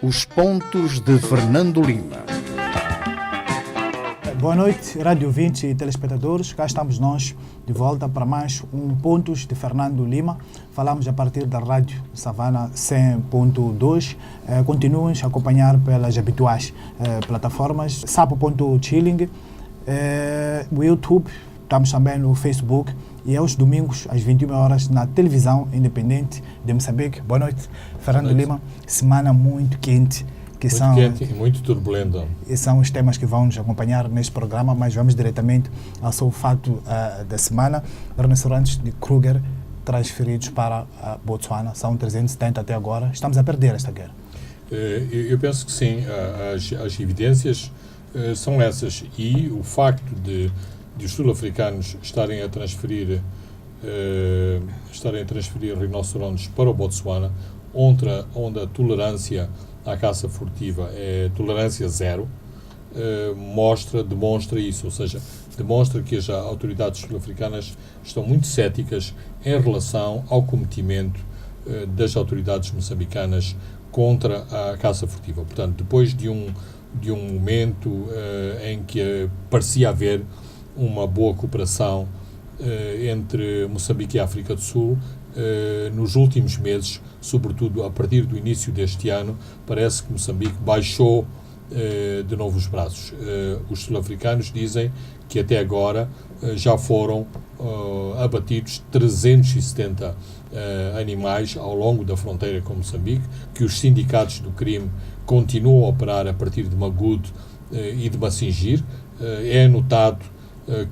Os pontos de Fernando Lima. Boa noite, rádio ouvintes e telespectadores. Cá estamos nós de volta para mais um Pontos de Fernando Lima. Falamos a partir da rádio Savana 100.2. Continuem a acompanhar pelas habituais plataformas sapo.chilling, o YouTube, estamos também no Facebook e aos domingos às 21 horas na televisão independente de Moçambique. Boa noite, Fernando Lima. Semana muito quente. Muito quente e muito turbulenta. E são os temas que vão nos acompanhar neste programa, mas vamos diretamente ao seu fato da semana. Rinocerontes de Kruger transferidos para a Botsuana. São 370 até agora. Estamos a perder esta guerra. Eu penso que sim. As evidências são essas. E o facto de os sul-africanos estarem a transferir rinocerontes para o Botsuana, onde a tolerância à caça furtiva é tolerância zero, demonstra isso, ou seja, demonstra que as autoridades sul-africanas estão muito céticas em relação ao cometimento das autoridades moçambicanas contra a caça furtiva. Portanto, depois de um momento em que parecia haver uma boa cooperação entre Moçambique e a África do Sul, nos últimos meses, sobretudo a partir do início deste ano, parece que Moçambique baixou de novo os braços. Os sul-africanos dizem que até agora já foram abatidos 370 animais ao longo da fronteira com Moçambique, que os sindicatos do crime continuam a operar a partir de Magude e de Massingir. É notado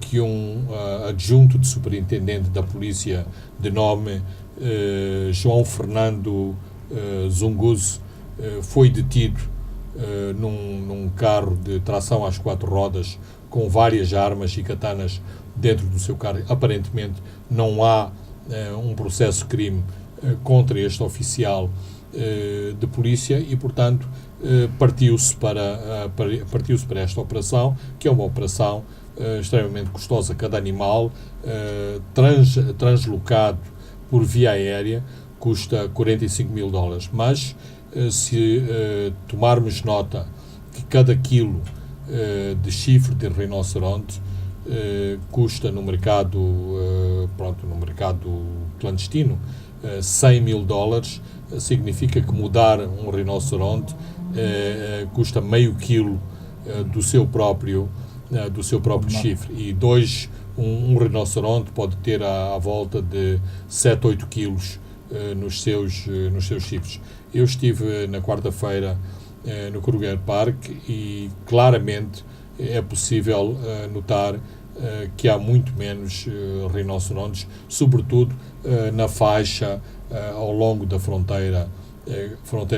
que um adjunto de superintendente da polícia de nome João Fernando Zunguzi foi detido num carro de tração às 4 rodas com várias armas e katanas dentro do seu carro. Aparentemente não há um processo de crime contra este oficial de polícia e, portanto, partiu-se para esta operação, que é uma operação extremamente custosa. Cada animal translocado por via aérea custa $45.000, mas se tomarmos nota que cada quilo de chifre de rinoceronte custa no mercado clandestino $100.000, significa que mudar um rinoceronte custa meio quilo do seu próprio chifre, e um rinoceronte pode ter à volta de 7, 8 quilos nos seus chifres. Eu estive na quarta-feira no Kruger Park e claramente é possível notar que há muito menos rinocerontes, sobretudo na faixa ao longo da fronteira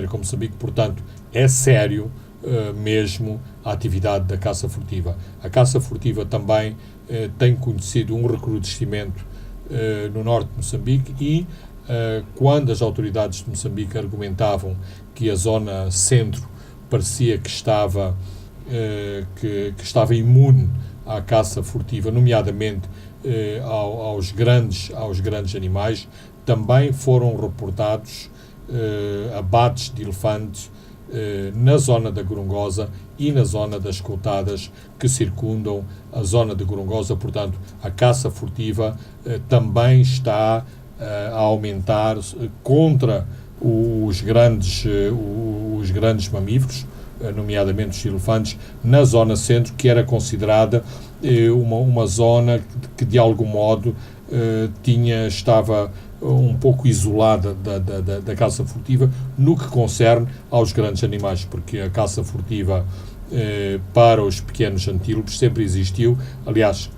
com Moçambique. Portanto, é sério mesmo a atividade da caça furtiva. A caça furtiva também tem conhecido um recrudescimento no norte de Moçambique e quando as autoridades de Moçambique argumentavam que a zona centro parecia que estava imune à caça furtiva, nomeadamente aos grandes animais, também foram reportados abates de elefantes na zona da Gorongosa e na zona das coutadas que circundam a zona de Gorongosa. Portanto, a caça furtiva também está a aumentar contra os grandes mamíferos, nomeadamente os elefantes, na zona centro, que era considerada uma zona que de algum modo estava um pouco isolada da caça furtiva no que concerne aos grandes animais, porque a caça furtiva para os pequenos antílopes sempre existiu. Aliás,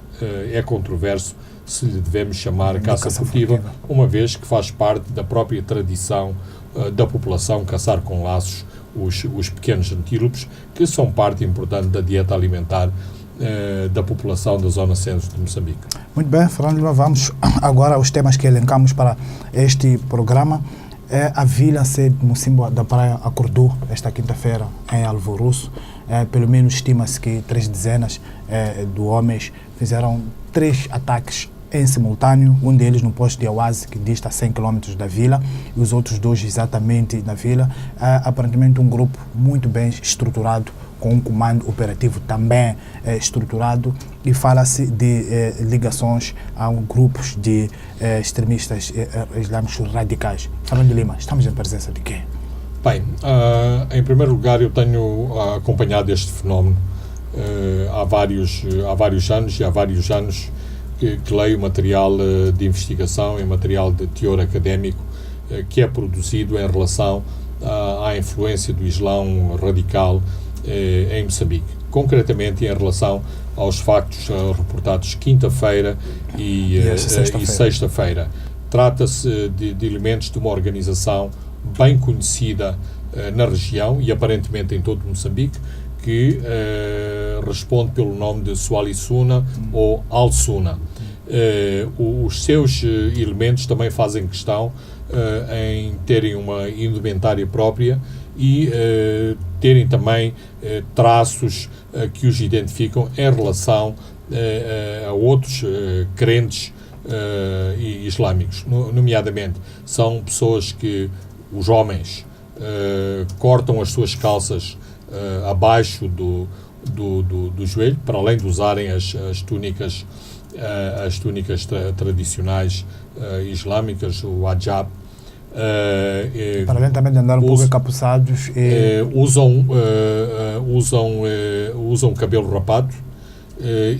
é controverso se lhe devemos chamar caça furtiva, uma vez que faz parte da própria tradição da população caçar com laços os pequenos antílopes, que são parte importante da dieta alimentar da população da zona centro de Moçambique. Muito bem, Fernando Lima, vamos agora aos temas que elencamos para este programa. A vila sede de Mocimboa da Praia acordou esta quinta-feira em Alvoroço. Pelo menos estima-se que 3 dezenas de homens fizeram 3 ataques em simultâneo, um deles no posto de Awazi, que dista 100 km da vila, e os outros dois exatamente na vila. Aparentemente um grupo muito bem estruturado, com um comando operativo também estruturado, e fala-se de ligações a grupos de extremistas islâmicos radicais. Fernando Lima, estamos em presença de quê? Bem, em primeiro lugar, eu tenho acompanhado este fenómeno há vários anos, e há vários anos que leio material de investigação e material de teor académico que é produzido em relação à influência do Islão radical em Moçambique. Concretamente em relação aos factos reportados quinta-feira e sexta-feira. Trata-se de elementos de uma organização bem conhecida na região e aparentemente em todo Moçambique, que responde pelo nome de Swalisuna ou Al-Suna. Os seus elementos também fazem questão em terem uma indumentária própria e terem também traços que os identificam em relação a outros crentes islâmicos. Nomeadamente, são pessoas que, os homens, cortam as suas calças abaixo do joelho, para além de usarem as túnicas tradicionais islâmicas, o hijab. Para além também de andar um pouco encapuçados. Usam cabelo rapado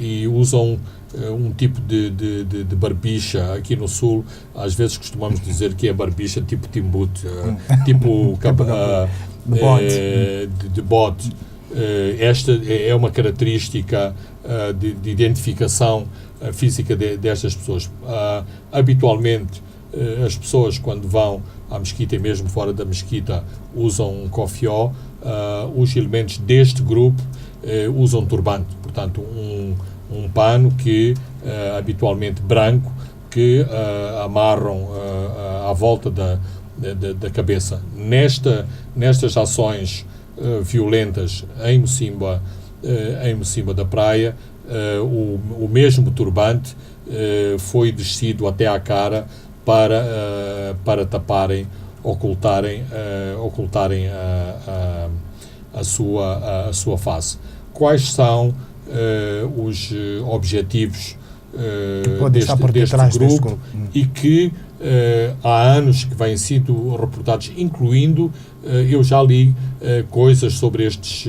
e usam um tipo de barbicha. Aqui no Sul, às vezes costumamos dizer que é barbicha tipo timbute, tipo de bode. Esta é uma característica de identificação física destas pessoas. Habitualmente, as pessoas, quando vão à mesquita e mesmo fora da mesquita, usam um cofió. Os elementos deste grupo usam turbante, portanto, um pano que, habitualmente branco, que amarram à volta da cabeça. Nestas ações violentas em Mocimboa da Praia, o mesmo turbante foi descido até à cara para taparem, ocultarem a sua face. Quais são os objetivos deste grupo e que há anos que vêm sido reportados, incluindo, eu já li coisas sobre estes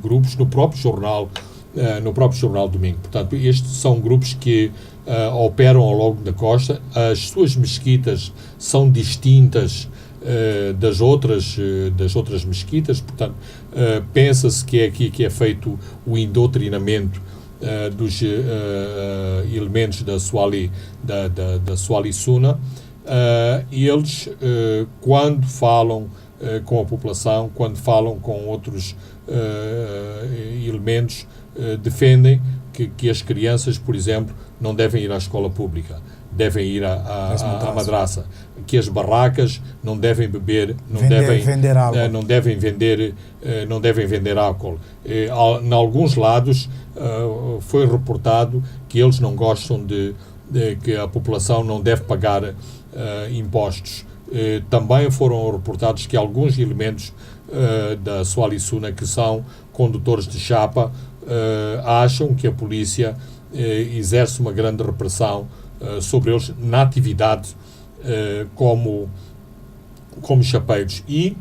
grupos no próprio jornal Domingo. Portanto, estes são grupos que operam ao longo da costa. As suas mesquitas são distintas das outras mesquitas, portanto, pensa-se que é aqui que é feito o indoctrinamento dos elementos da Swalisuna. E eles, quando falam com a população, quando falam com outros elementos, defendem que as crianças, por exemplo, não devem ir à escola pública, devem ir à madraça, que as barracas não devem beber, não devem vender álcool. Em alguns lados foi reportado que eles não gostam que a população não deve pagar impostos. Também foram reportados que alguns elementos da Swalisuna, que são condutores de chapa, acham que a polícia exerce uma grande repressão sobre eles na atividade como chapeiros. E,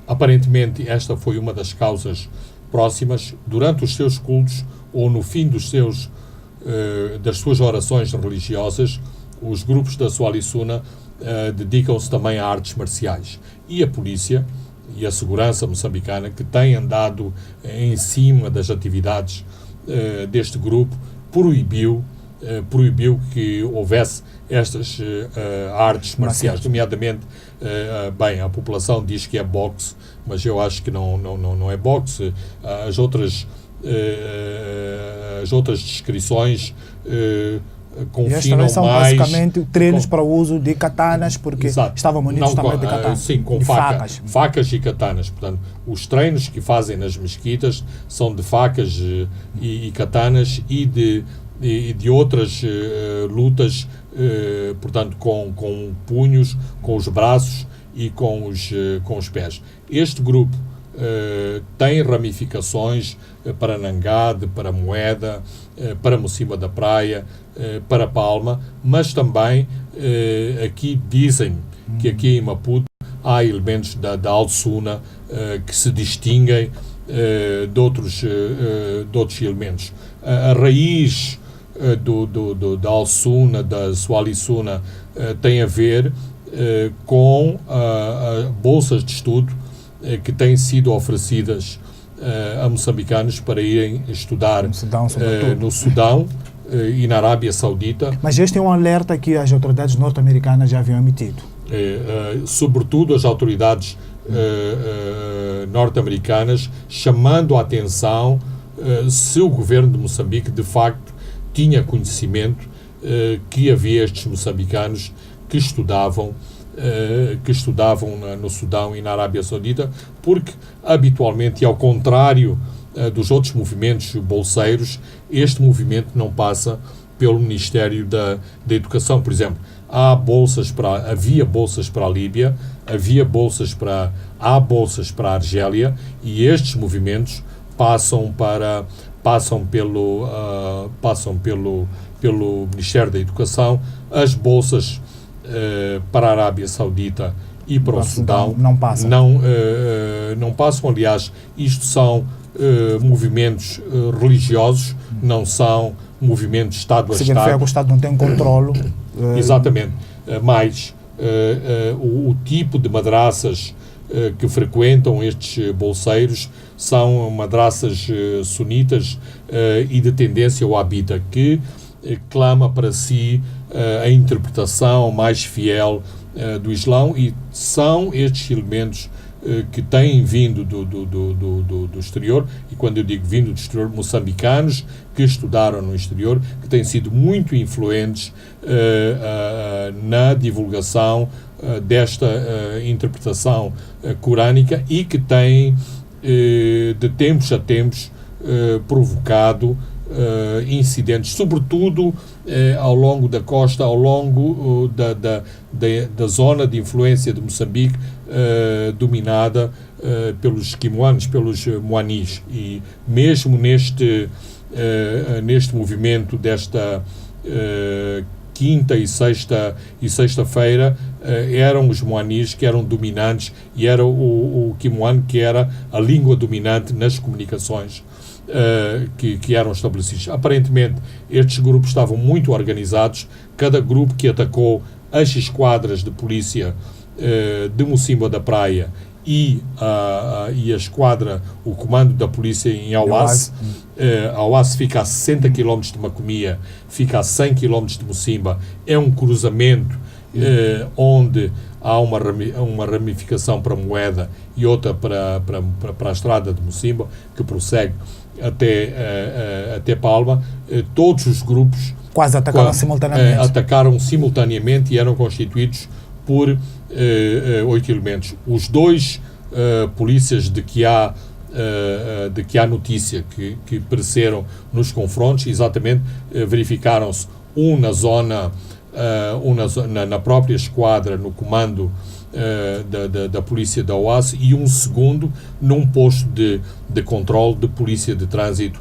aparentemente, esta foi uma das causas próximas. Durante os seus cultos ou no fim das suas orações religiosas, os grupos da Swalisuna dedicam-se também a artes marciais. E a polícia e a segurança moçambicana, que tem andado em cima das atividades deste grupo, proibiu que houvesse estas artes marciais, nomeadamente, a população diz que é boxe, mas eu acho que não é boxe. As outras descrições confinam são mais... basicamente treinos para o uso de katanas, porque estavam munidos também de katanas. Sim, com facas e katanas. Portanto, os treinos que fazem nas mesquitas são de facas e katanas e e de outras lutas, portanto, com punhos, com os braços e com os pés. Este grupo tem ramificações para Nangade, para Moeda, para Mocimboa da Praia, para Palma, mas também aqui dizem que aqui em Maputo há elementos da Alsuna que se distinguem de outros elementos. A raiz da Alsuna, da Sualisuna, tem a ver com bolsas de estudo que têm sido oferecidas a moçambicanos para irem estudar no Sudão e na Arábia Saudita. Mas este é um alerta que as autoridades norte-americanas já haviam emitido. Sobretudo as autoridades norte-americanas, chamando a atenção se o governo de Moçambique de facto tinha conhecimento que havia estes moçambicanos que estudavam no Sudão e na Arábia Saudita, porque habitualmente, e ao contrário dos outros movimentos bolseiros, este movimento não passa pelo Ministério da Educação. Por exemplo, havia bolsas para a Líbia, há bolsas para a Argélia, e estes movimentos passam pelo Ministério da Educação. As bolsas para a Arábia Saudita e para o Sudão não passam. Não passam. Aliás, isto são movimentos religiosos, não são movimentos Estado a Estado. Significa que o Estado não tem controle. Exatamente. Mas o tipo de madraças que frequentam estes bolseiros são madraças sunitas e de tendência wahhabita, que clama para si a interpretação mais fiel do Islão, e são estes elementos que têm vindo do exterior, e quando eu digo vindo do exterior, moçambicanos que estudaram no exterior, que têm sido muito influentes na divulgação desta interpretação corânica, e que têm de tempos a tempos provocado incidentes, sobretudo ao longo da costa, ao longo da zona de influência de Moçambique, dominada pelos quimoanos, pelos moanis. E mesmo neste movimento desta quinta e sexta-feira, eram os moanis que eram dominantes, e era o quimoano que era a língua dominante nas comunicações que eram estabelecidos. Aparentemente, estes grupos estavam muito organizados. Cada grupo que atacou as esquadras de polícia de Mocimboa da Praia e a esquadra, o comando da polícia em Awass. Awass fica a 60 km de Macomia, fica a 100 km de Mocimboa. É um cruzamento onde há uma ramificação para Moeda e outra para a estrada de Mocimboa, que prossegue até Palma. Todos os grupos quase atacaram simultaneamente e eram constituídos por 8 elementos. Os dois polícias de que há notícia que pereceram nos confrontos, exatamente, verificaram-se na própria esquadra, no comando da polícia da Awass, e um segundo num posto de controle de polícia de trânsito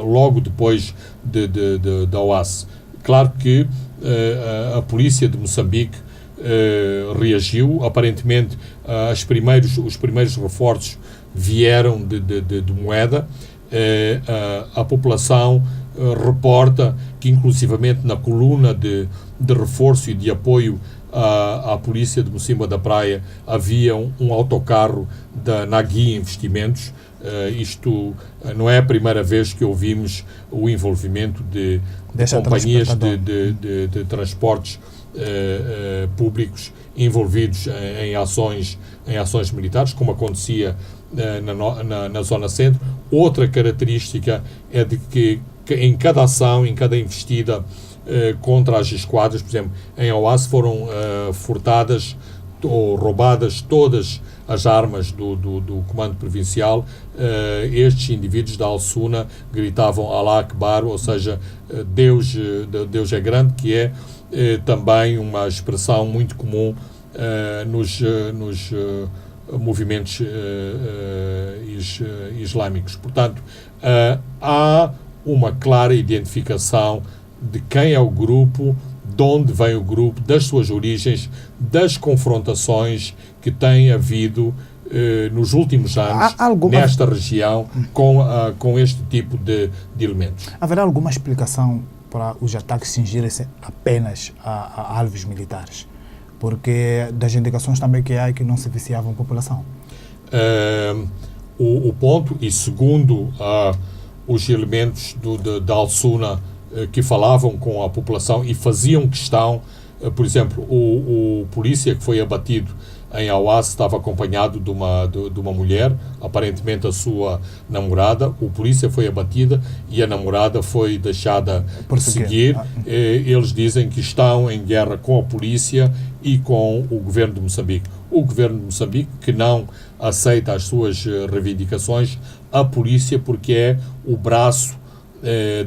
logo depois da Awass. Claro que a polícia de Moçambique reagiu. Aparentemente os primeiros reforços vieram de Moeda. A população reporta que, inclusivamente, na coluna de reforço e de apoio à polícia de Mocimboa da Praia, havia um autocarro da Nagui Investimentos. Isto não é a primeira vez que ouvimos o envolvimento de companhias de transportes públicos envolvidos em ações militares, como acontecia na Zona Centro. Outra característica é de que em cada ação, em cada investida contra as esquadras, por exemplo, em Awass foram furtadas ou roubadas todas as armas do comando provincial, estes indivíduos da Al-Suna gritavam Allah Akbar, ou seja, Deus é grande, que é também uma expressão muito comum nos movimentos islâmicos. Portanto, há uma clara identificação de quem é o grupo, de onde vem o grupo, das suas origens, das confrontações que têm havido nos últimos anos nesta região com este tipo de elementos. Haverá alguma explicação para os ataques cingirem-se apenas a alvos militares? Porque das indicações também que há que não se viciavam a população. O ponto, e segundo os elementos da Al-Suna que falavam com a população e faziam questão, por exemplo, o polícia que foi abatido em Awaz estava acompanhado de uma mulher, aparentemente a sua namorada. O polícia foi abatida e a namorada foi deixada seguir. Eles dizem que estão em guerra com a polícia e com o governo de Moçambique. O governo de Moçambique que não aceita as suas reivindicações, a polícia porque é o braço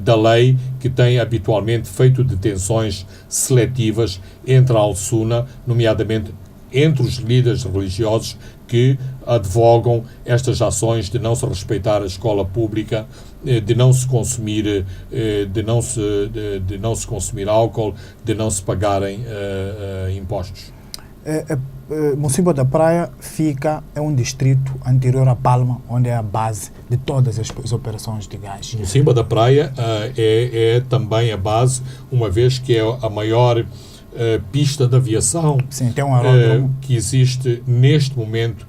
da lei que tem habitualmente feito detenções seletivas entre a Al-Suna, nomeadamente entre os líderes religiosos que advogam estas ações de não se respeitar a escola pública, de não se consumir, de não se consumir álcool, de não se pagarem impostos. Mocímboa da Praia é um distrito anterior a Palma, onde é a base de todas as operações de gás. Mocímboa da Praia é também a base, uma vez que é a maior pista de aviação. Sim, tem um aeródromo que existe neste momento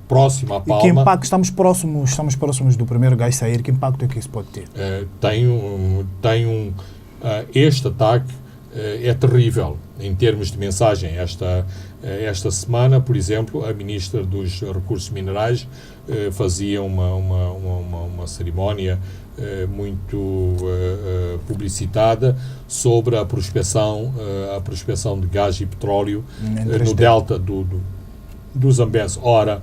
próximo à Palma. E que impacto, estamos próximos do primeiro gás sair, que impacto é que isso pode ter? Este ataque é terrível em termos de mensagem. Esta semana, por exemplo, a Ministra dos Recursos Minerais fazia uma cerimónia muito publicitada sobre a prospecção de gás e petróleo no delta do Zambeze. Ora,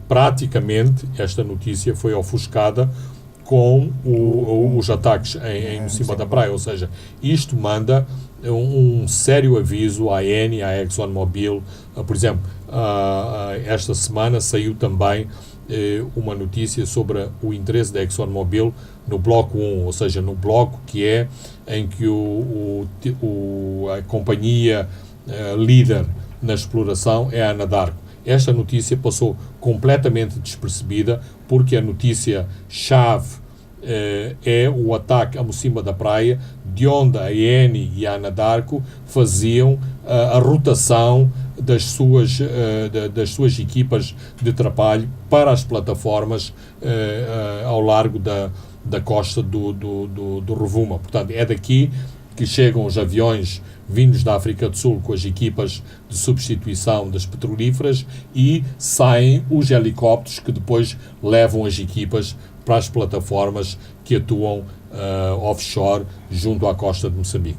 praticamente esta notícia foi ofuscada com os ataques em Mocímboa da Praia, ou seja, isto manda um sério aviso à Eni, à ExxonMobil. Por exemplo, esta semana saiu também uma notícia sobre o interesse da ExxonMobil no bloco 1, ou seja, no bloco que é em que a companhia líder na exploração é a Anadarko. Esta notícia passou completamente despercebida porque a notícia-chave é o ataque a Mocímboa da Praia, de onde a Eni e a Anadarko faziam a rotação das suas equipas de trabalho para as plataformas ao largo da costa do Rovuma. Portanto, é daqui que chegam os aviões vindos da África do Sul com as equipas de substituição das petrolíferas e saem os helicópteros que depois levam as equipas para as plataformas que atuam offshore junto à costa de Moçambique.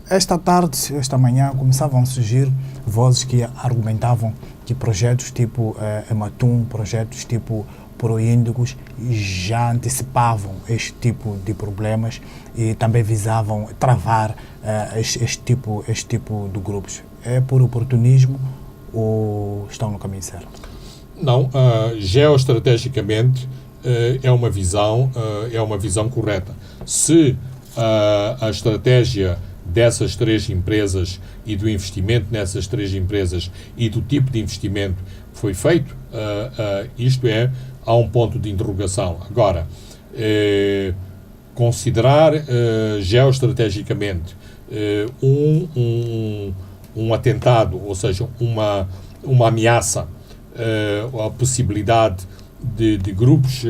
Esta manhã, começavam a surgir vozes que argumentavam que projetos tipo Ematum, projetos tipo Proíndicos já antecipavam este tipo de problemas e também visavam travar este tipo de grupos. É por oportunismo ou estão no caminho certo? Não, geoestrategicamente é uma visão correta. Se a estratégia dessas três empresas e do investimento nessas três empresas e do tipo de investimento foi feito, há um ponto de interrogação. Agora, considerar geoestrategicamente um atentado, ou seja, uma ameaça, a possibilidade de grupos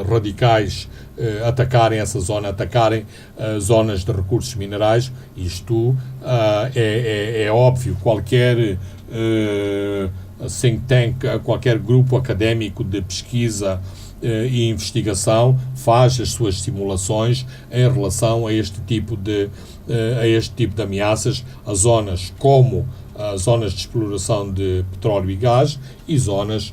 radicais atacarem essa zona, atacarem zonas de recursos minerais, isto é óbvio. Qualquer think tank, qualquer grupo académico de pesquisa e investigação faz as suas simulações em relação a este tipo de ameaças a zonas como as zonas de exploração de petróleo e gás e zonas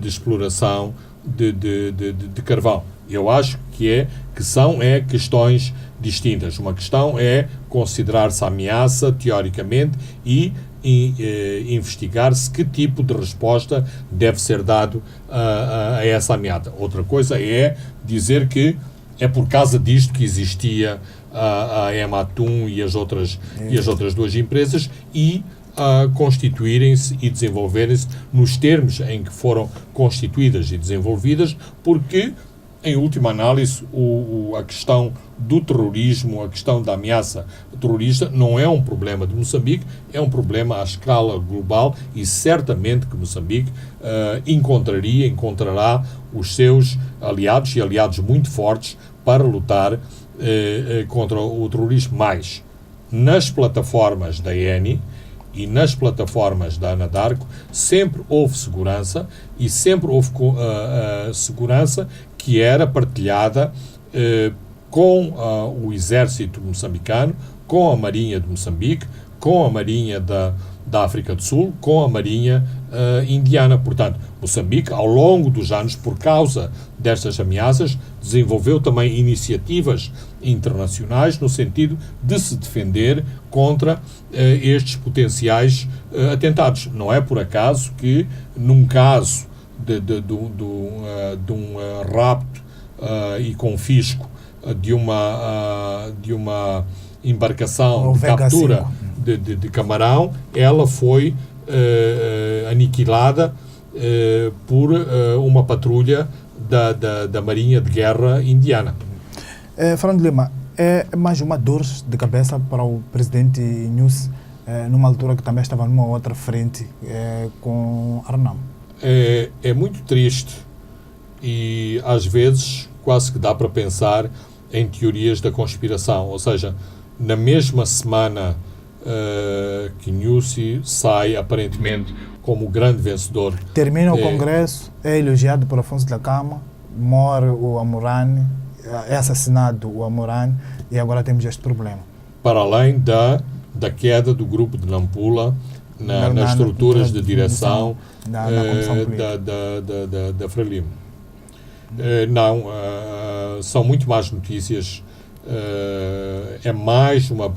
de exploração de carvão. Eu acho que são questões distintas. Uma questão é considerar-se a ameaça, teoricamente, e investigar-se que tipo de resposta deve ser dado a essa ameaça. Outra coisa é dizer que é por causa disto que existia a Ematum e as outras duas empresas e constituírem-se e desenvolverem-se nos termos em que foram constituídas e desenvolvidas, porque, em última análise, a questão do terrorismo, a questão da ameaça terrorista não é um problema de Moçambique, é um problema à escala global e certamente que Moçambique encontrará os seus aliados e aliados muito fortes para lutar contra o terrorismo. Mais, nas plataformas da ENI e nas plataformas da Anadarko sempre houve segurança e sempre houve segurança que era partilhada com o exército moçambicano, com a Marinha de Moçambique, com a Marinha da África do Sul, com a Marinha indiana. Portanto, Moçambique, ao longo dos anos, por causa destas ameaças, desenvolveu também iniciativas internacionais no sentido de se defender contra estes potenciais atentados. Não é por acaso que, num caso de um rapto e confisco de uma embarcação de captura de camarão, ela foi aniquilada por uma patrulha da Marinha de Guerra indiana. Fernando Lima, é mais uma dor de cabeça para o presidente Nyusi, numa altura que também estava numa outra frente com Arnam. É muito triste e às vezes quase que dá para pensar em teorias da conspiração, ou seja, na mesma semana que Nyusi sai aparentemente como o grande vencedor. Termina o Congresso, é elogiado por Afonso Dhlakama, morre o Amurani, é assassinado o Amurani e agora temos este problema. Para além da queda do grupo de Nampula nas estruturas de direção da Frelimo. São muito más notícias. É mais uma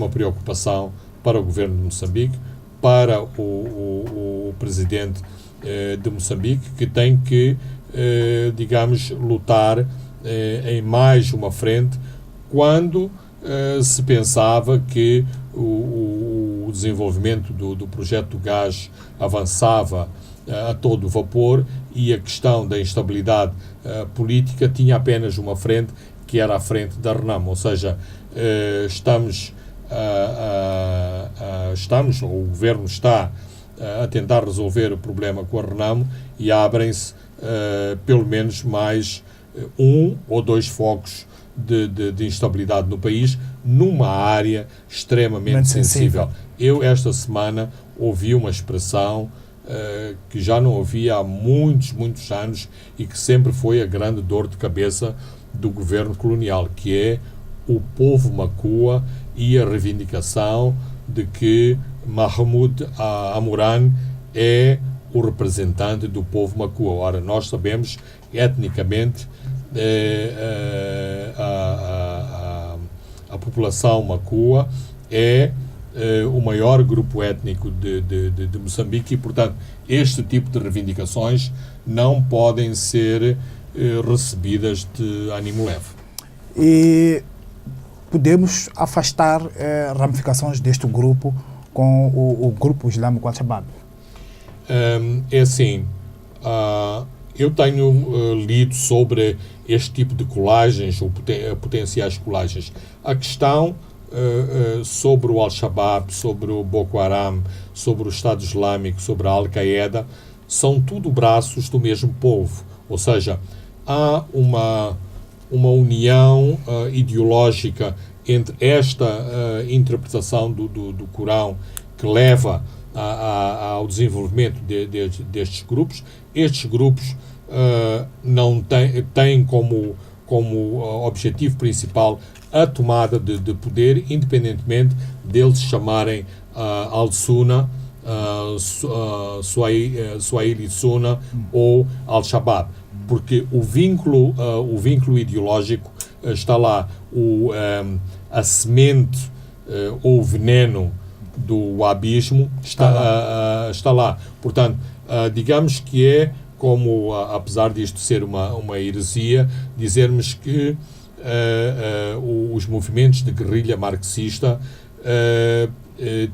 preocupação para o governo de Moçambique, para o presidente de Moçambique, que tem que, lutar em mais uma frente, quando se pensava que o desenvolvimento do projeto do gás avançava a todo vapor e a questão da instabilidade política tinha apenas uma frente, que era a frente da RENAM. Ou seja, o governo está a tentar resolver o problema com a RENAM e abrem-se pelo menos mais um ou dois focos de instabilidade no país, numa área extremamente sensível. Eu, esta semana, ouvi uma expressão que já não ouvia há muitos anos e que sempre foi a grande dor de cabeça do governo colonial, que é o povo Makua e a reivindicação de que Mahmoud Amuran é o representante do povo Makua. Ora, nós sabemos, etnicamente, a população Makua é o maior grupo étnico de Moçambique e, portanto, este tipo de reivindicações não podem ser recebidas de ânimo leve. E podemos afastar ramificações deste grupo com o grupo islâmico Al-Shabaab? É assim, eu tenho lido sobre este tipo de colagens ou potenciais colagens. A questão sobre o Al-Shabaab, sobre o Boko Haram, sobre o Estado Islâmico, sobre a Al-Qaeda, são tudo braços do mesmo povo. Ou seja, há uma união ideológica entre esta interpretação do Corão que leva ao desenvolvimento destes grupos. Estes grupos não tem como objetivo principal a tomada de poder, independentemente deles chamarem Al-Sunna, Swahili Sunna ou Al-Shabaab, porque o vínculo ideológico está lá, a semente ou o veneno do wahhabismo está lá. Portanto, digamos que é como, apesar disto ser uma heresia, dizermos que os movimentos de guerrilha marxista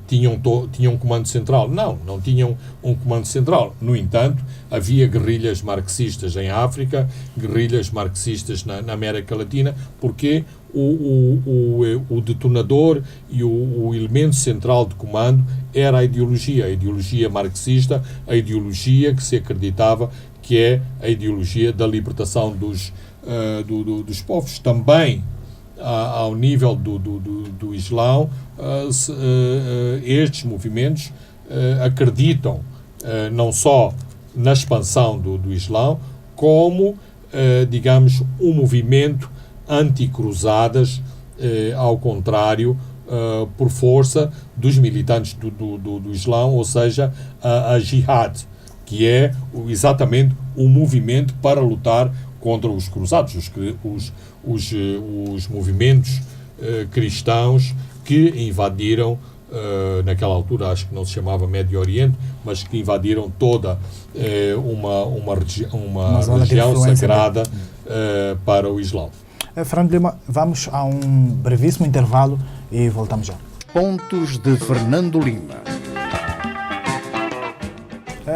tinham comando central. Não tinham um comando central. No entanto, havia guerrilhas marxistas em África, guerrilhas marxistas na América Latina, porque o detonador e o elemento central de comando era a ideologia marxista, a ideologia que se acreditava que é a ideologia da libertação dos povos. Também ao nível do Islão, estes movimentos acreditam não só na expansão do Islão, como, digamos, um movimento anti-cruzadas, ao contrário, por força dos militantes do Islão, ou seja, a Jihad, que é exatamente o movimento para lutar contra os cruzados, os movimentos cristãos que invadiram, naquela altura acho que não se chamava Médio Oriente, mas que invadiram toda uma região sagrada para o Islão. Fernando Lima, vamos a um brevíssimo intervalo e voltamos já. Pontos de Fernando Lima.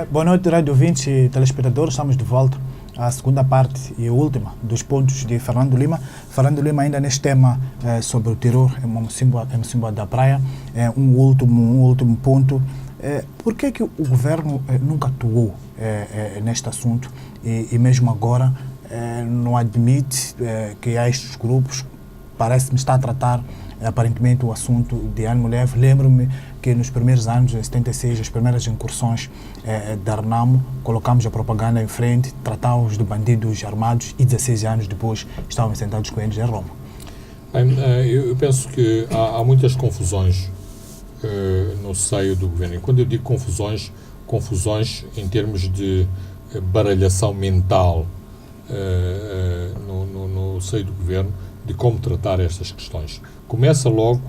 Boa noite, rádio ouvintes e telespectadores. Estamos de volta à segunda parte e última dos pontos de Fernando Lima. Fernando Lima, ainda neste tema sobre o terror em Mocimboa da Praia, um último ponto. Por que que o governo nunca atuou neste assunto e mesmo agora não admite que há estes grupos? Parece-me estar a tratar aparentemente o assunto de ânimo leve. Lembro-me que nos primeiros anos, em 76, as primeiras incursões da Renamo, colocámos a propaganda em frente, tratávamos de bandidos armados e 16 anos depois estávamos sentados com eles em Roma. Eu penso que há muitas confusões no seio do governo. E quando eu digo confusões em termos de baralhação mental no seio do governo, de como tratar estas questões. Começa logo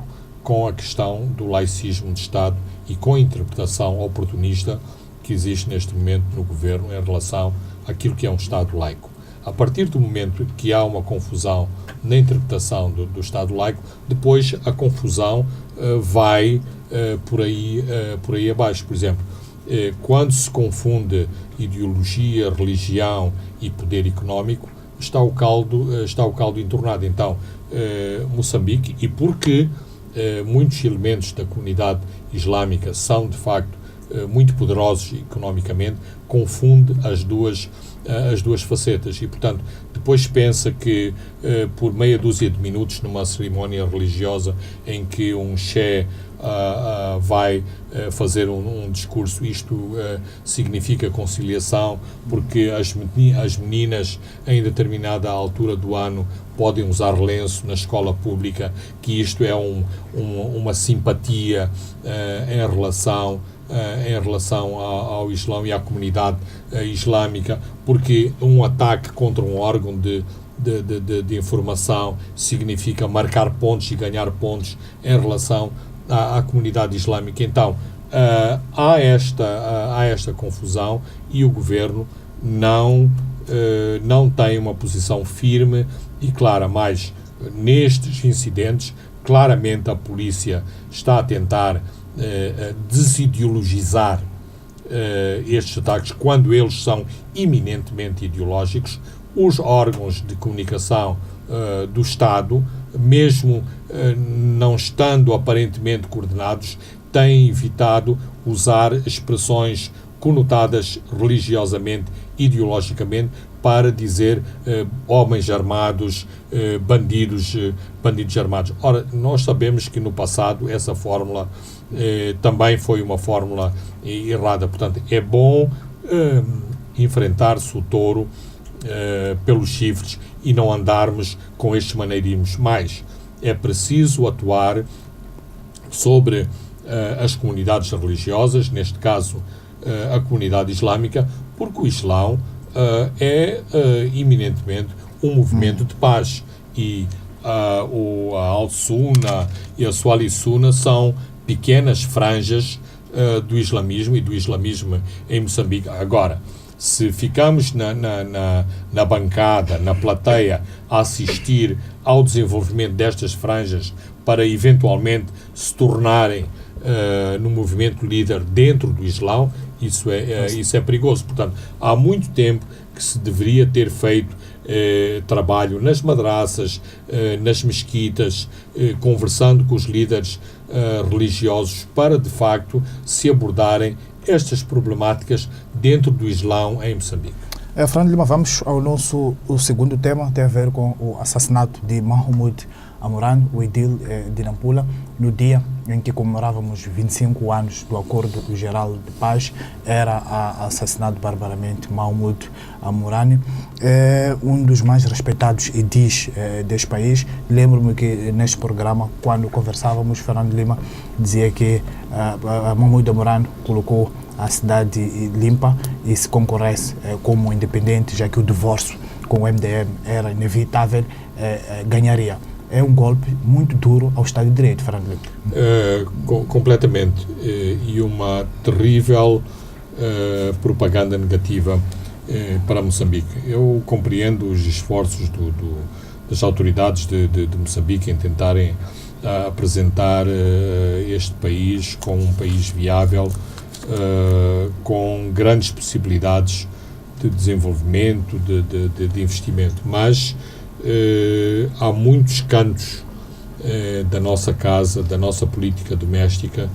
com a questão do laicismo de Estado e com a interpretação oportunista que existe neste momento no governo em relação àquilo que é um Estado laico. A partir do momento que há uma confusão na interpretação do Estado laico, depois a confusão vai por aí abaixo. Por exemplo, quando se confunde ideologia, religião e poder económico, está o caldo entornado. Então, Moçambique, e porque muitos elementos da comunidade islâmica são, de facto, muito poderosos economicamente, confunde as duas facetas e, portanto, depois pensa que por meia dúzia de minutos numa cerimónia religiosa em que um Che vai fazer um discurso, isto significa conciliação, porque as meninas em determinada altura do ano podem usar lenço na escola pública, que isto é uma simpatia em relação ao Islão e à comunidade islâmica, porque um ataque contra um órgão de informação significa marcar pontos e ganhar pontos em relação à comunidade islâmica. Então, há esta confusão e o governo não tem uma posição firme e clara, mas nestes incidentes, claramente a polícia está a tentar desideologizar estes ataques quando eles são eminentemente ideológicos. Os órgãos de comunicação do Estado, mesmo não estando aparentemente coordenados, têm evitado usar expressões conotadas religiosamente, ideologicamente, para dizer homens armados, bandidos armados. Ora, nós sabemos que no passado essa fórmula também foi uma fórmula errada. Portanto, é bom enfrentar-se o touro pelos chifres e não andarmos com estes maneirismos mais. É preciso atuar sobre as comunidades religiosas, neste caso a comunidade islâmica, porque o Islão é eminentemente um movimento de paz e a Al-Sunna e a Suali-Sunna são pequenas franjas do islamismo e do islamismo em Moçambique. Agora, se ficamos na bancada, na plateia, a assistir ao desenvolvimento destas franjas para eventualmente se tornarem no movimento líder dentro do Islão, isso é perigoso. Portanto, há muito tempo que se deveria ter feito trabalho nas madraças, nas mesquitas, conversando com os líderes religiosos para, de facto, se abordarem estas problemáticas dentro do Islão em Moçambique. Fernando Lima, vamos ao o segundo tema, tem a ver com o assassinato de Mahmoud Amoran, o edil de Nampula, no dia em que comemorávamos 25 anos do Acordo Geral de Paz. Era assassinado barbaramente Mahmoud Amoran, um dos mais respeitados edis deste país. Lembro-me que neste programa, quando conversávamos, Fernando Lima dizia que Mahmoud Amoran colocou a cidade limpa e se concorresse como independente, já que o divórcio com o MDM era inevitável, ganharia. É um golpe muito duro ao Estado de Direito, Fernando Lima. Completamente. E uma terrível propaganda negativa para Moçambique. Eu compreendo os esforços das autoridades de Moçambique em tentarem apresentar este país como um país viável, com grandes possibilidades de desenvolvimento, de investimento, mas há muitos cantos da nossa casa, da nossa política doméstica,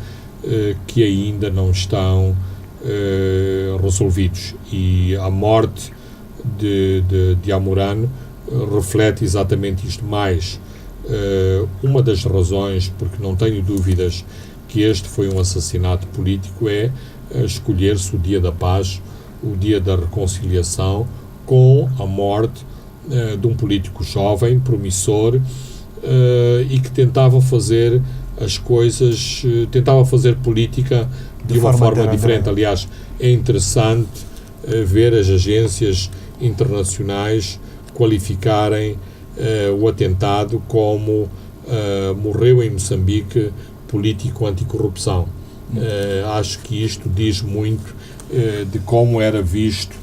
que ainda não estão resolvidos, e a morte de Amoran reflete exatamente isto. Mais uma das razões, porque não tenho dúvidas que este foi um assassinato político, é escolher-se o dia da paz, o dia da reconciliação, com a morte de um político jovem, promissor, e que tentava fazer as coisas, tentava fazer política de uma forma diferente. Aliás, é interessante ver as agências internacionais qualificarem o atentado como morreu em Moçambique político anticorrupção. Acho que isto diz muito de como era visto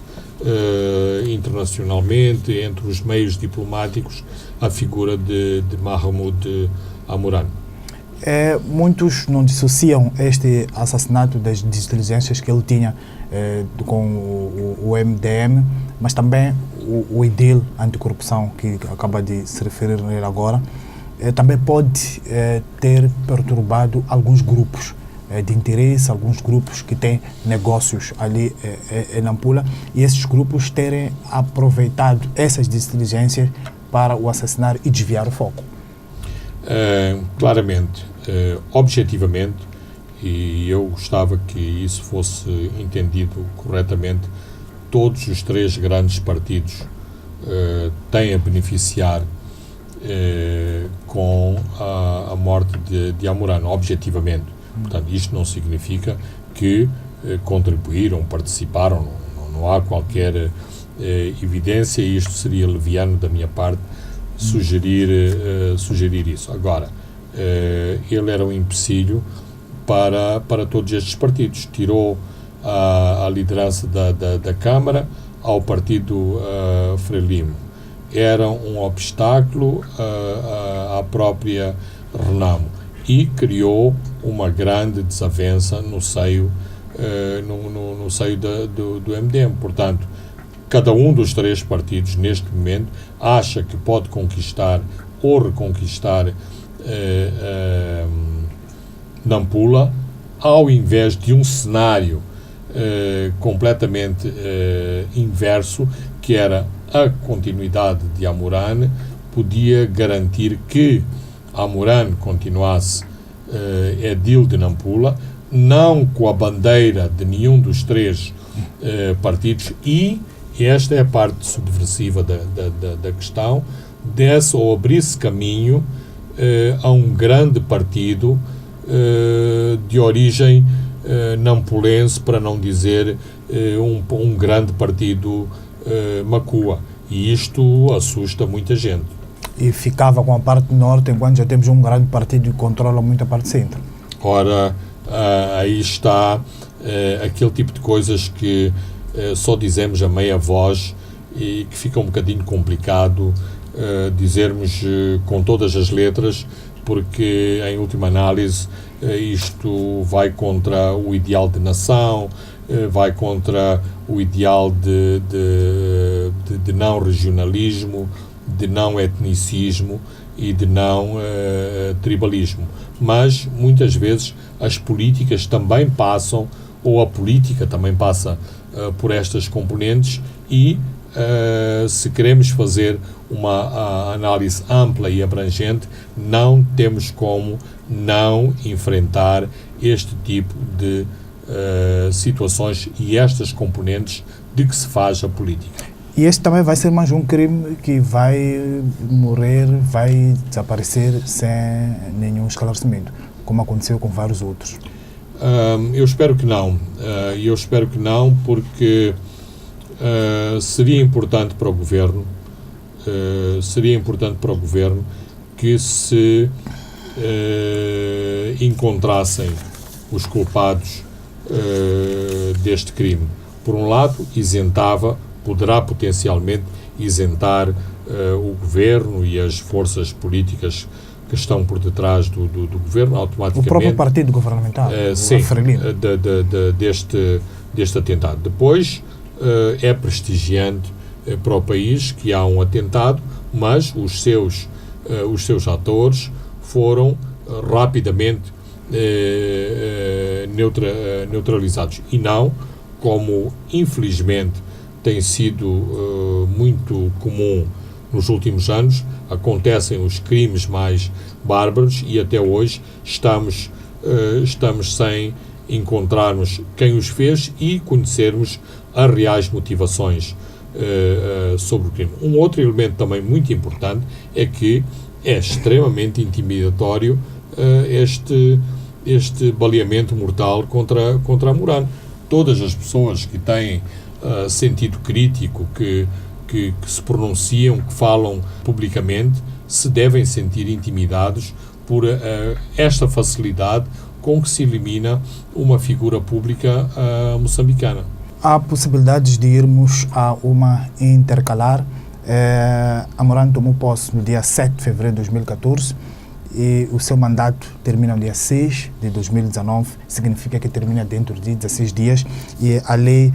internacionalmente, entre os meios diplomáticos, a figura de Mahmoud Amoran. Muitos não dissociam este assassinato das inteligências que ele tinha com o MDM, mas também o edil anticorrupção, que acaba de se referir nele agora, também pode ter perturbado alguns grupos de interesse, alguns grupos que têm negócios ali em Nampula, e esses grupos terem aproveitado essas inteligências para o assassinar e desviar o foco. Claramente, objetivamente, e eu gostava que isso fosse entendido corretamente, todos os três grandes partidos têm a beneficiar com a morte de Amoran, objetivamente. Portanto, isto não significa que contribuíram, participaram, não há qualquer evidência, e isto seria leviano da minha parte sugerir isso. Agora, ele era um empecilho para todos estes partidos. Tirou a liderança da Câmara ao partido Frelimo. Era um obstáculo à própria Renamo e criou uma grande desavença no seio do MDM. Portanto, cada um dos três partidos, neste momento, acha que pode conquistar ou reconquistar Nampula, ao invés de um cenário completamente inverso, que era a continuidade de Amoran, podia garantir que Amoran continuasse edil de Nampula, não com a bandeira de nenhum dos três partidos, e esta é a parte subversiva da questão, desse ou abrir-se caminho a um grande partido de origem nampulense, para não dizer um grande partido macua. E isto assusta muita gente. E ficava com a parte norte, enquanto já temos um grande partido que controla muito a parte centro. Ora, aí está aquele tipo de coisas que só dizemos a meia voz e que fica um bocadinho complicado dizermos com todas as letras, porque, em última análise, isto vai contra o ideal de nação, vai contra o ideal de não regionalismo, de não etnicismo e de não tribalismo. Mas, muitas vezes, as políticas também passam, ou a política também passa por estas componentes, e se queremos fazer uma análise ampla e abrangente, não temos como não enfrentar este tipo de situações e estas componentes de que se faz a política. E este também vai ser mais um crime que vai morrer, vai desaparecer sem nenhum esclarecimento, como aconteceu com vários outros. Eu espero que não. Eu espero que não, porque seria importante para o governo, que se encontrassem os culpados deste crime. Por um lado, poderá potencialmente isentar o governo e as forças políticas que estão por detrás do governo, automaticamente. O próprio partido governamental, sim, deste atentado. Depois, é prestigiante para o país que há um atentado, mas os seus atores foram rapidamente neutralizados. E não, como infelizmente tem sido muito comum nos últimos anos, acontecem os crimes mais bárbaros e até hoje estamos sem encontrarmos quem os fez e conhecermos as reais motivações sobre o crime. Um outro elemento também muito importante é que é extremamente intimidatório este baleamento mortal contra a Mourane. Todas as pessoas que têm sentido crítico, que se pronunciam, que falam publicamente, se devem sentir intimidados por esta facilidade com que se elimina uma figura pública moçambicana. Há possibilidades de irmos a uma intercalar. A Mourane tomou posse no dia 7 de fevereiro de 2014 e o seu mandato termina no dia 6 de 2019, significa que termina dentro de 16 dias, e a Lei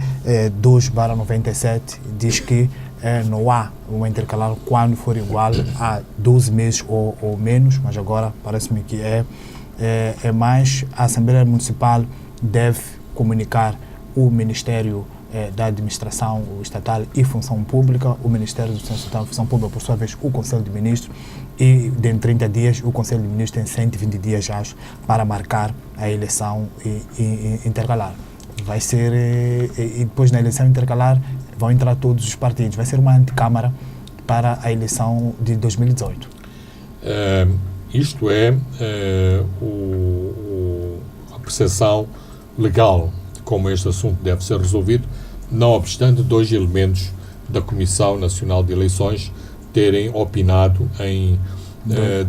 2/97 diz que não há uma intercalar quando for igual a 12 meses ou menos, mas agora parece-me que é mais. A Assembleia Municipal deve comunicar o Ministério da Administração Estatal e Função Pública, o Ministério da Administração Estatal e Função Pública, por sua vez, o Conselho de Ministros, e dentro de 30 dias o Conselho de Ministros tem 120 dias já para marcar a eleição intercalar. Vai ser, e depois na eleição intercalar vão entrar todos os partidos, vai ser uma antecâmara para a eleição de 2018. Isto é a percepção legal de como este assunto deve ser resolvido, não obstante dois elementos da Comissão Nacional de Eleições terem opinado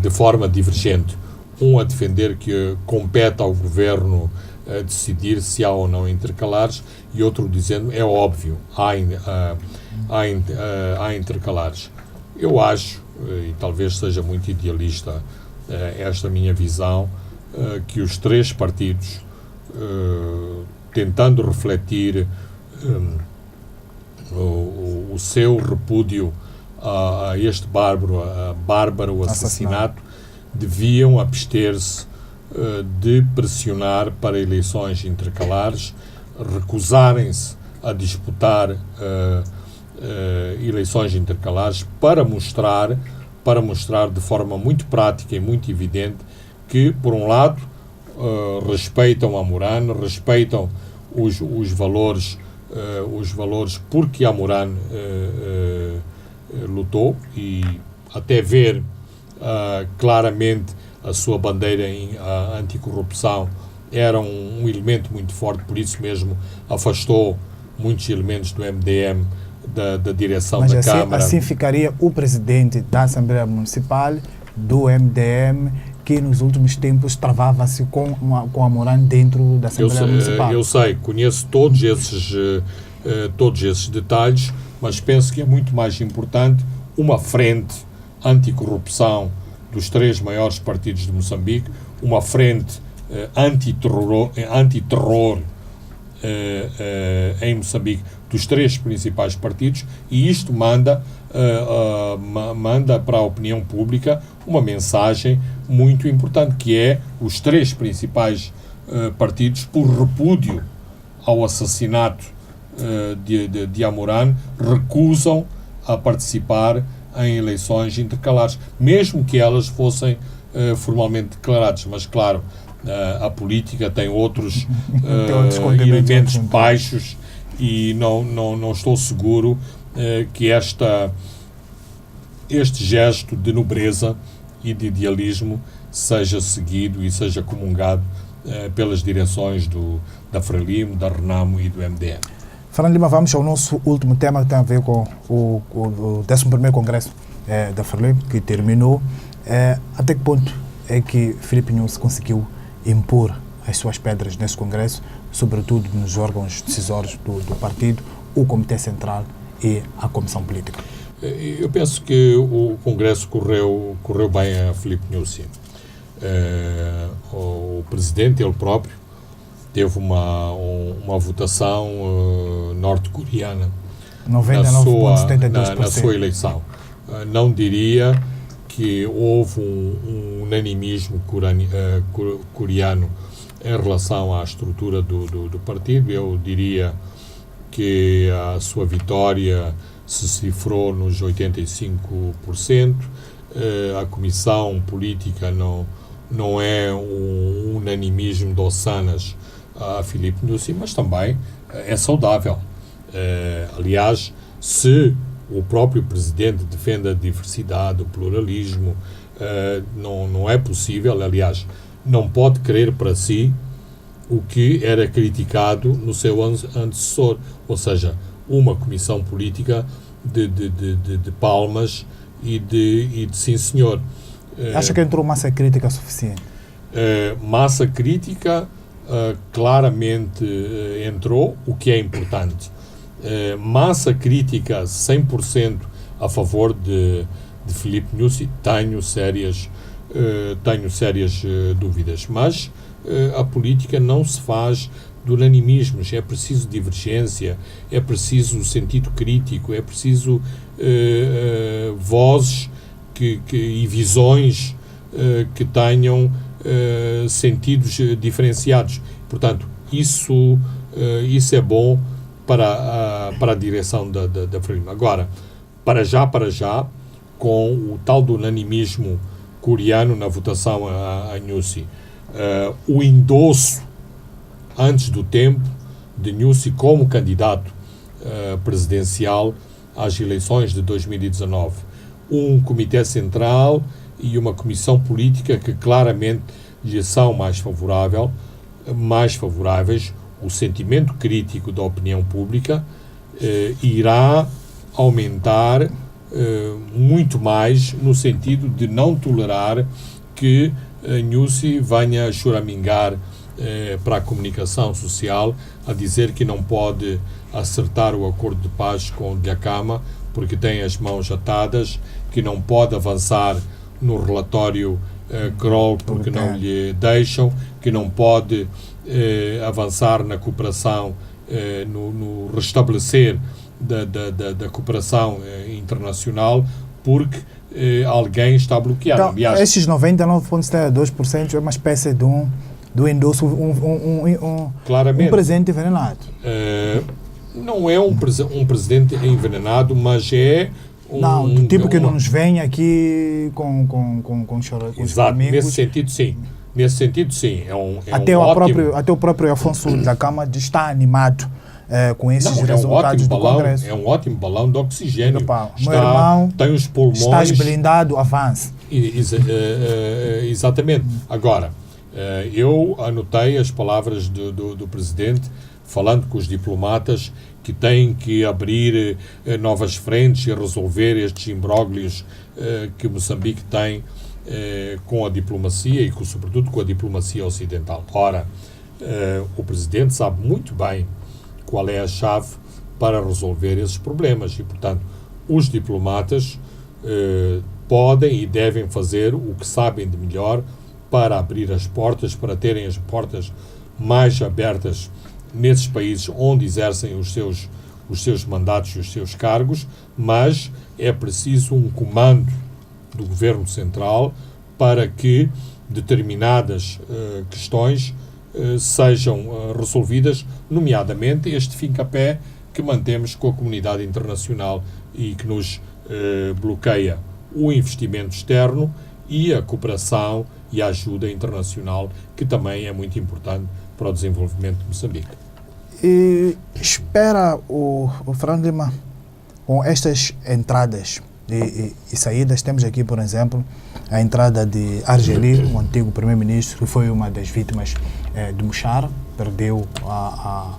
de forma divergente. Um a defender que compete ao Governo decidir se há ou não intercalares, e outro dizendo é óbvio, há intercalares. Eu acho, e talvez seja muito idealista esta minha visão, que os três partidos, tentando refletir o seu repúdio a este bárbaro assassinato, deviam abster-se de pressionar para eleições intercalares, recusarem-se a disputar eleições intercalares para mostrar de forma muito prática e muito evidente que, por um lado, respeitam Amoran, respeitam os valores porque Amoran lutou, e até ver claramente a sua bandeira em anticorrupção era um elemento muito forte, por isso mesmo afastou muitos elementos do MDM da direção Mas da assim, Câmara. assim ficaria o presidente da Assembleia Municipal do MDM, que nos últimos tempos travava-se com Amoran dentro da Assembleia Municipal. Eu sei, conheço todos esses detalhes, mas penso que é muito mais importante uma frente anticorrupção dos 3 maiores partidos de Moçambique, uma frente antiterror em Moçambique dos 3 principais partidos, e isto manda para a opinião pública uma mensagem muito importante, que é os 3 principais partidos, por repúdio ao assassinato de Amoran, recusam a participar em eleições intercalares, mesmo que elas fossem formalmente declaradas. Mas, claro, a política tem outros elementos baixos, e não estou seguro que este gesto de nobreza e de idealismo seja seguido e seja comungado pelas direções da Frelimo, da Renamo e do MDM. Fernando Lima, vamos ao nosso último tema, que tem a ver com o 11º Congresso da Frelimo, que terminou. Até que ponto é que Filipe Nyusi conseguiu impor as suas pedras nesse Congresso, sobretudo nos órgãos decisórios do partido, o Comitê Central e a Comissão Política? Eu penso que o Congresso correu bem a Filipe Nyusi. O Presidente, ele próprio, teve uma votação norte-coreana 99,72%. na sua eleição. Não diria que houve um unanimismo coreano em relação à estrutura do partido. Eu diria que a sua vitória se cifrou nos 85%. A Comissão Política não é um unanimismo de Ossanas a Filipe Nyusi, mas também é saudável. Aliás, se o próprio Presidente defende a diversidade, o pluralismo, não é possível, aliás, não pode querer para si o que era criticado no seu antecessor, ou seja, uma comissão política de palmas e de sim senhor. Acha que entrou massa crítica suficiente? Massa crítica claramente entrou, o que é importante. Massa crítica 100% a favor de Filipe Nyusi, tenho sérias dúvidas, mas a política não se faz de unanimismos, é preciso divergência, é preciso sentido crítico, é preciso vozes e visões que tenham sentidos diferenciados. Portanto, isso é bom para a direção da Frelimo. Agora, para já, com o tal do unanimismo coreano na votação a Nyusi, o endosso antes do tempo de Nyusi como candidato presidencial às eleições de 2019, um comitê central e uma comissão política que claramente lhe são mais favoráveis, o sentimento crítico da opinião pública irá aumentar muito mais, no sentido de não tolerar que Nyusi venha a choramingar para a comunicação social, a dizer que não pode acertar o acordo de paz com Dhlakama porque tem as mãos atadas, que não pode avançar no relatório Kroll porque não lhe deixam, que não pode avançar na cooperação, no restabelecer da cooperação internacional porque alguém está bloqueado. Então, aliás, esses 99,72% é uma espécie do endosso, claramente, um presente envenenado. Não é um presidente envenenado, mas é do tipo que não nos vem aqui com exato, amigos. nesse sentido, sim. Nesse sentido, sim, é um Até ótimo... o próprio Afonso da Cama está animado com esses resultados do Congresso. É um ótimo balão de oxigênio. Meu irmão, tem os pulmões... Estás blindado, avance. Exatamente. Agora, eu anotei as palavras do Presidente falando com os diplomatas que têm que abrir novas frentes e resolver estes imbróglios que Moçambique tem com a diplomacia e, sobretudo, com a diplomacia ocidental. Ora, o Presidente sabe muito bem qual é a chave para resolver esses problemas e, portanto, os diplomatas podem e devem fazer o que sabem de melhor para abrir as portas, para terem as portas mais abertas nesses países onde exercem os seus mandatos e os seus cargos, mas é preciso um comando do Governo Central para que determinadas questões sejam resolvidas, nomeadamente este fincapé que mantemos com a comunidade internacional e que nos bloqueia o investimento externo e a cooperação e a ajuda internacional, que também é muito importante para o desenvolvimento de Moçambique. E espera o Fernando Lima, com estas entradas e saídas, temos aqui, por exemplo, a entrada de Argeli, o antigo primeiro-ministro, que foi uma das vítimas de Muxara, perdeu a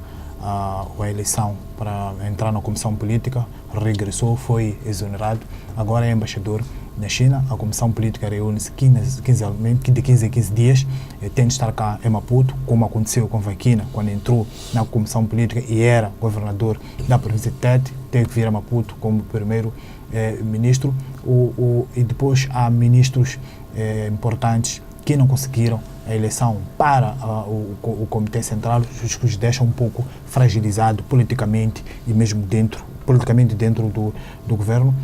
eleição para entrar na comissão política, regressou, foi exonerado, agora é embaixador na China. A comissão política reúne-se quinzenalmente, de 15 a 15 dias, tem de estar cá em Maputo, como aconteceu com Vaquina, quando entrou na comissão política e era governador da província de Tete, teve que vir a Maputo como primeiro-ministro, e depois há ministros importantes que não conseguiram a eleição para o Comitê Central, que os deixa um pouco fragilizado politicamente e mesmo politicamente dentro do governo.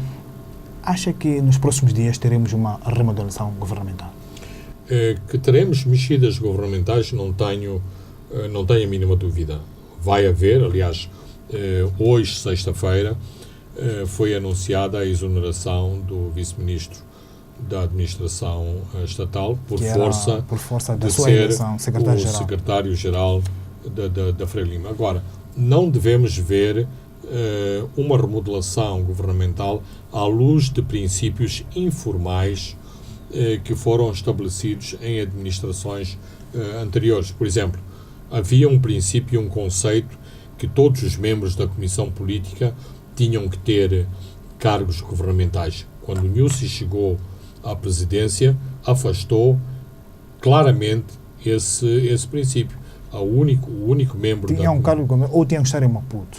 Acha que nos próximos dias teremos uma remodelação governamental? Que teremos mexidas governamentais, não tenho a mínima dúvida. Vai haver, aliás, hoje, sexta-feira, foi anunciada a exoneração do vice-ministro da administração estatal por força da de sua ser eleição, o secretário-geral da Freire Lima. Agora, não devemos ver uma remodelação governamental à luz de princípios informais que foram estabelecidos em administrações anteriores. Por exemplo, havia um princípio, um conceito que todos os membros da Comissão Política tinham que ter cargos governamentais. Quando o Nussi chegou à presidência, afastou claramente esse princípio. O único membro tinha um cargo ou tinham que estar em Maputo?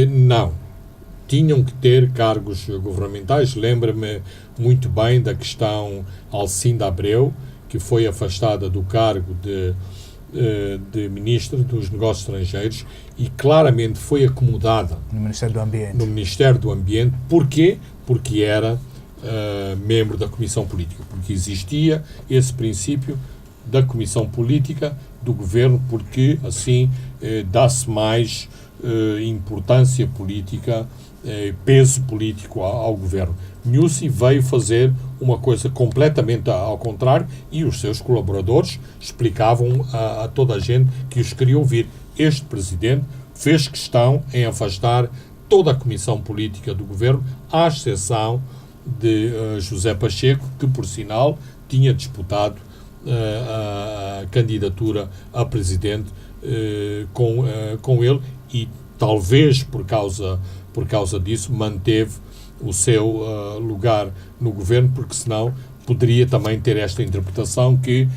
Não. Tinham que ter cargos governamentais. Lembra-me muito bem da questão Alcinda Abreu, que foi afastada do cargo de Ministra dos Negócios Estrangeiros e claramente foi acomodada no Ministério do Ambiente. Porquê? Porque era membro da Comissão Política. Porque existia esse princípio da Comissão Política do Governo, porque assim dá-se mais importância política, peso político ao Governo. Nussi veio fazer uma coisa completamente ao contrário e os seus colaboradores explicavam a toda a gente que os queria ouvir. Este Presidente fez questão em afastar toda a Comissão Política do Governo, à exceção de José Pacheco, que, por sinal, tinha disputado a candidatura a Presidente com ele e talvez por causa disso manteve o seu lugar no governo, porque senão poderia também ter esta interpretação que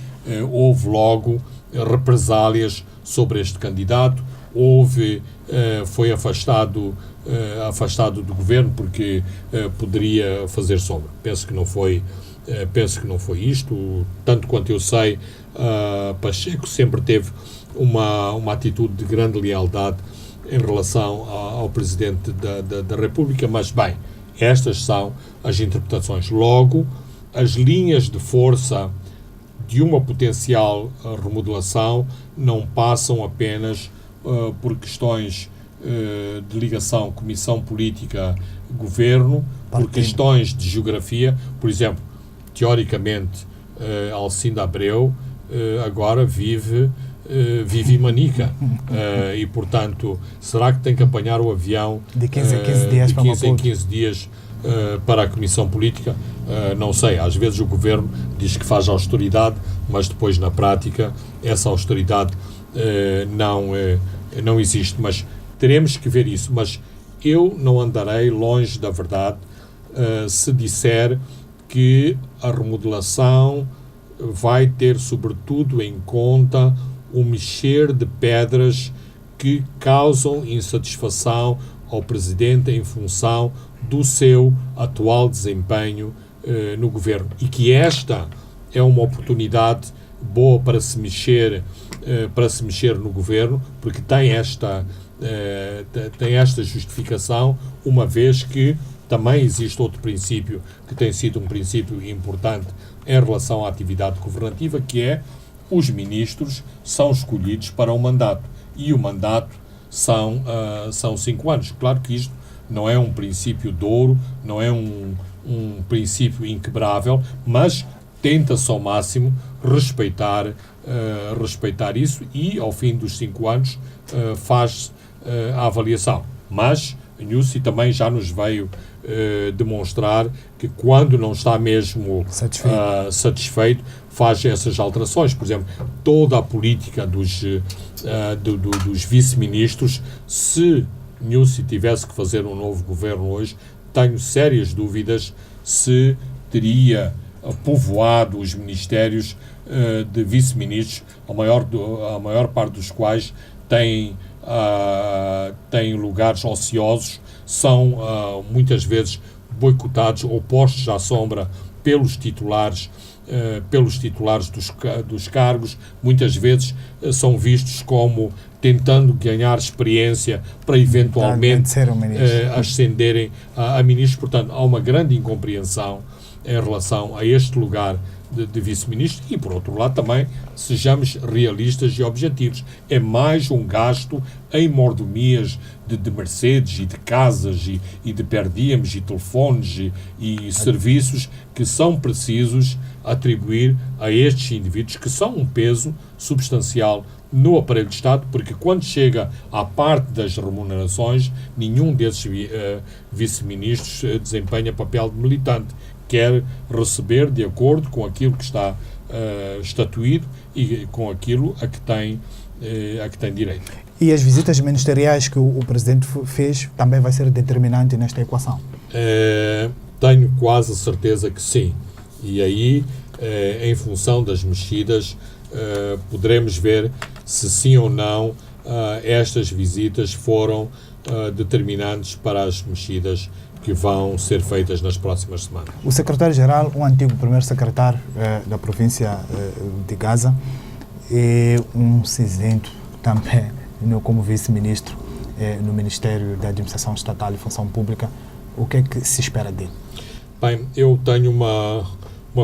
houve logo represálias sobre este candidato, foi afastado do governo porque poderia fazer sombra. Penso que não foi isto. Tanto quanto eu sei, Pacheco sempre teve uma atitude de grande lealdade em relação ao Presidente da República, mas bem, estas são as interpretações. Logo, as linhas de força de uma potencial remodelação não passam apenas por questões de ligação Comissão Política-Governo, por questões de geografia. Por exemplo, teoricamente, Alcinda Abreu agora vive em Manica. E, portanto, será que tem que apanhar o avião de 15 a 15 dias de 15 em 15 dias para a Comissão Política? Não sei, às vezes o Governo diz que faz austeridade, mas depois na prática essa austeridade não existe. Mas teremos que ver isso. Mas eu não andarei longe da verdade se disser que a remodelação vai ter sobretudo em conta o mexer de pedras que causam insatisfação ao Presidente em função do seu atual desempenho no Governo. E que esta é uma oportunidade boa para se mexer no Governo, porque tem esta justificação, uma vez que também existe outro princípio que tem sido um princípio importante em relação à atividade governativa, que é os ministros são escolhidos para um mandato e o mandato são 5 anos. Claro que isto não é um princípio de ouro, não é um princípio inquebrável, mas tenta-se ao máximo respeitar isso e, ao fim dos 5 anos, faz a avaliação. Mas Nyusi também já nos veio demonstrar que, quando não está mesmo satisfeito, faz essas alterações. Por exemplo, toda a política dos vice-ministros, se Nyusi tivesse que fazer um novo governo hoje, tenho sérias dúvidas se teria povoado os ministérios de vice-ministros, a maior parte dos quais têm lugares ociosos, são muitas vezes boicotados ou postos à sombra pelos titulares dos cargos. Muitas vezes são vistos como tentando ganhar experiência para eventualmente ascenderem a ministros. Portanto, há uma grande incompreensão em relação a este lugar de vice-ministro e, por outro lado, também sejamos realistas e objetivos. É mais um gasto em mordomias de Mercedes e de casas e de per diems e telefones e serviços que são precisos atribuir a estes indivíduos, que são um peso substancial no aparelho de Estado, porque quando chega à parte das remunerações, nenhum desses vice-ministros desempenha papel de militante. Quer receber de acordo com aquilo que está estatuído e com aquilo a que tem direito. E as visitas ministeriais que o Presidente fez também vai ser determinante nesta equação? Tenho quase a certeza que sim. E aí, em função das mexidas, poderemos ver se sim ou não estas visitas foram determinantes para as mexidas que vão ser feitas nas próximas semanas. O secretário-geral, um antigo primeiro-secretário da província de Gaza, e um cinzento também como vice-ministro no Ministério da Administração Estatal e Função Pública. O que é que se espera dele? Bem, eu tenho uma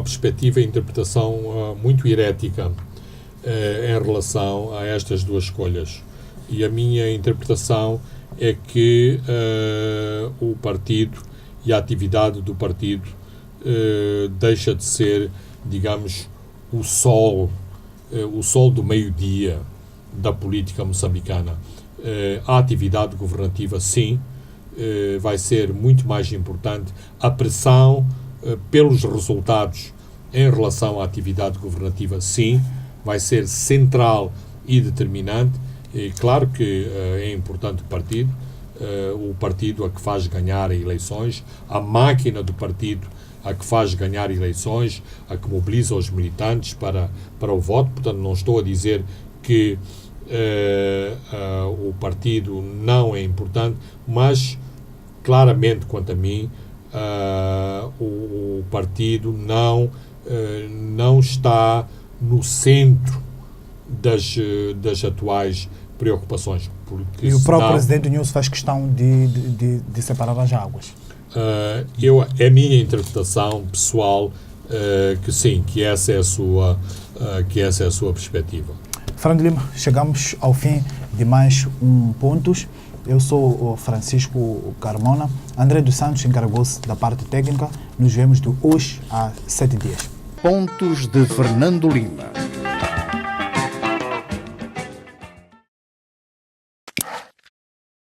perspectiva e interpretação muito herética em relação a estas duas escolhas. E a minha interpretação é que o partido e a atividade do partido deixa de ser, digamos, o sol do meio-dia da política moçambicana. A atividade governativa, sim, vai ser muito mais importante. A pressão pelos resultados em relação à atividade governativa, sim, vai ser central e determinante. E claro que é importante o partido a que faz ganhar eleições, a máquina do partido a que faz ganhar eleições, a que mobiliza os militantes para o voto. Portanto, não estou a dizer que o partido não é importante, mas claramente, quanto a mim, o partido não está no centro das atuais preocupações. E o próprio Presidente Nyusi faz questão de separar as águas. É a minha interpretação pessoal que sim, que essa é a sua perspectiva. Fernando Lima, chegamos ao fim de mais pontos. Eu sou o Francisco Carmona. André dos Santos encarregou-se da parte técnica. Nos vemos de hoje a 7 dias. Pontos de Fernando Lima.